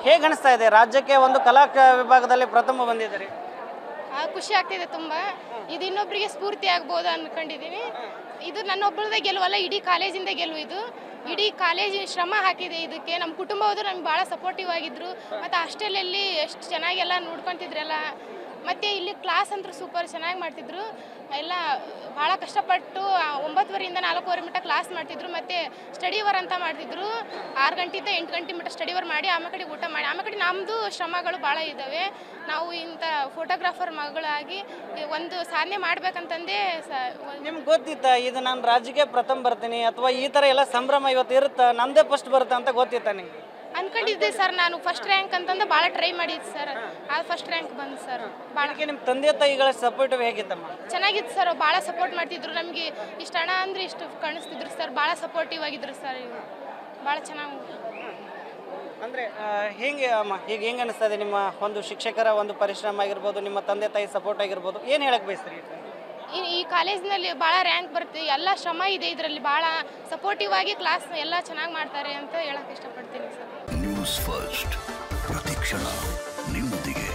ಹೇಗೆ ಅನಿಸ್ತಾ ಇದೆ ರಾಜ್ಯಕ್ಕೆ ಒಂದು ಕಲಾ ವಿಭಾಗದಲ್ಲಿ ಪ್ರಥಮ ಬಂದಿದ್ದೀರಿ? ಖುಷಿ ಆಗ್ತಿದೆ ತುಂಬ. ಇದು ಇನ್ನೊಬ್ಬರಿಗೆ ಸ್ಫೂರ್ತಿ ಆಗ್ಬೋದು ಅಂದ್ಕೊಂಡಿದ್ದೀನಿ. ಇದು ನನ್ನೊಬ್ಬಳದೇ ಗೆಲುವಲ್ಲ, ಇಡೀ ಕಾಲೇಜಿಂದ ಗೆಲುವು. ಇದು ಇಡೀ ಕಾಲೇಜ್ ಶ್ರಮ ಹಾಕಿದೆ ಇದಕ್ಕೆ. ನಮ್ಮ ಕುಟುಂಬ ಹೋದ್ರು ನಮ್ಗೆ ಭಾಳ ಸಪೋರ್ಟಿವ್ ಆಗಿದ್ರು. ಮತ್ತು ಹಾಸ್ಟೆಲಲ್ಲಿ ಎಷ್ಟು ಚೆನ್ನಾಗೆಲ್ಲ ನೋಡ್ಕೊತಿದ್ರಲ್ಲ. ಮತ್ತು ಇಲ್ಲಿ ಕ್ಲಾಸ್ ಅಂತೂ ಸೂಪರ್ ಚೆನ್ನಾಗಿ ಮಾಡ್ತಿದ್ರು. ಎಲ್ಲ ಭಾಳ ಕಷ್ಟಪಟ್ಟು 9:30 4:15 ಮಟ್ಟ ಕ್ಲಾಸ್ ಮಾಡ್ತಿದ್ರು. ಮತ್ತು ಸ್ಟಡಿ ಅವರ್ ಅಂತ ಮಾಡ್ತಿದ್ರು. 6 ಗಂಟೆಯಿಂದ 8 ಗಂಟೆ ಮಟ್ಟ ಸ್ಟಡಿ ಅವರ್ ಮಾಡಿ ಆಮೇಲೆ ಕಡೆ ಊಟ ಮಾಡಿ ಆಮೇಲೆ ಕಡೆ ನಮ್ಮದು ಶ್ರಮಗಳು ಭಾಳ ಇದ್ದಾವೆ. ನಾವು ಇಂಥ ಫೋಟೋಗ್ರಾಫರ್ ಮಗಳಾಗಿ ಒಂದು ಸಾಧನೆ ಮಾಡ್ಬೇಕಂತಂದೇ ನಿಮ್ಗೆ ಗೊತ್ತಿತ್ತಾ ಇದು ನಾನು ರಾಜ್ಯಕ್ಕೆ ಪ್ರಥಮ ಬರ್ತೀನಿ ಅಥವಾ ಈ ಥರ ಎಲ್ಲ ಸಂಭ್ರಮ ಇವತ್ತು ಇರುತ್ತಾ, ನಮ್ಮದೇ ಫಸ್ಟ್ ಬರುತ್ತೆ ಅಂತ ಗೊತ್ತಿತ್ತಾ ನಿಮಗೆ? ಅನ್ಕೊಂಡಿದ್ದೆ ಸರ್. ನಾನು ಫಸ್ಟ್ ರ್ಯಾಂಕ್ ಅಂತಂದು ಭಾಳ ಟ್ರೈ ಮಾಡಿದ್ದೆ ಸರ್. ಅದು ಫಸ್ಟ್ ರ್ಯಾಂಕ್ ಬಂದು ಸರ್. ಭಾಳ ನಿಮ್ಮ ತಂದೆ ತಾಯಿಗಳ ಸಪೋರ್ಟಿವ್ ಹೇಗಿತ್ತಮ್ಮ? ಚೆನ್ನಾಗಿತ್ತು ಸರ್. ಭಾಳ ಸಪೋರ್ಟ್ ಮಾಡ್ತಿದ್ರು. ನಮಗೆ ಇಷ್ಟು ಹಣ ಅಂದರೆ ಇಷ್ಟು ಕಾಣಿಸ್ತಿದ್ರು ಸರ್. ಭಾಳ ಸಪೋರ್ಟಿವ್ ಆಗಿದ್ರು ಸರ್. ಭಾಳ ಚೆನ್ನಾಗಿ ಅಂದರೆ ಹೇಗೆ ಅಮ್ಮ ಈಗ ಹೆಂಗೆ ಅನಿಸ್ತಾ ಇದೆ ನಿಮ್ಮ ಒಂದು ಶಿಕ್ಷಕರ ಒಂದು ಪರಿಶ್ರಮ ಆಗಿರ್ಬೋದು, ನಿಮ್ಮ ತಂದೆ ತಾಯಿ ಸಪೋರ್ಟ್ ಆಗಿರ್ಬೋದು, ಏನು ಹೇಳಕ್ಕೆ ಬಯಸ್ತೀರಿ? ಈ ಕಾಲೇಜ್ನಲ್ಲಿ ಭಾಳ ರ್ಯಾಂಕ್ ಬರುತ್ತೆ. ಎಲ್ಲ ಶ್ರಮ ಇದೆ ಇದರಲ್ಲಿ. ಭಾಳ ಸಪೋರ್ಟಿವ್ ಆಗಿ ಕ್ಲಾಸ್ ಎಲ್ಲ ಚೆನ್ನಾಗಿ ಮಾಡ್ತಾರೆ ಅಂತ ಹೇಳಕ್ಕೆ ಇಷ್ಟಪಡ್ತೀನಿ ಸರ್. ನ್ಯೂಸ್ ಫಸ್ಟ್ ಪ್ರತಿಕ್ಷಣ ನಿಮ್ಮೊಂದಿಗೆ.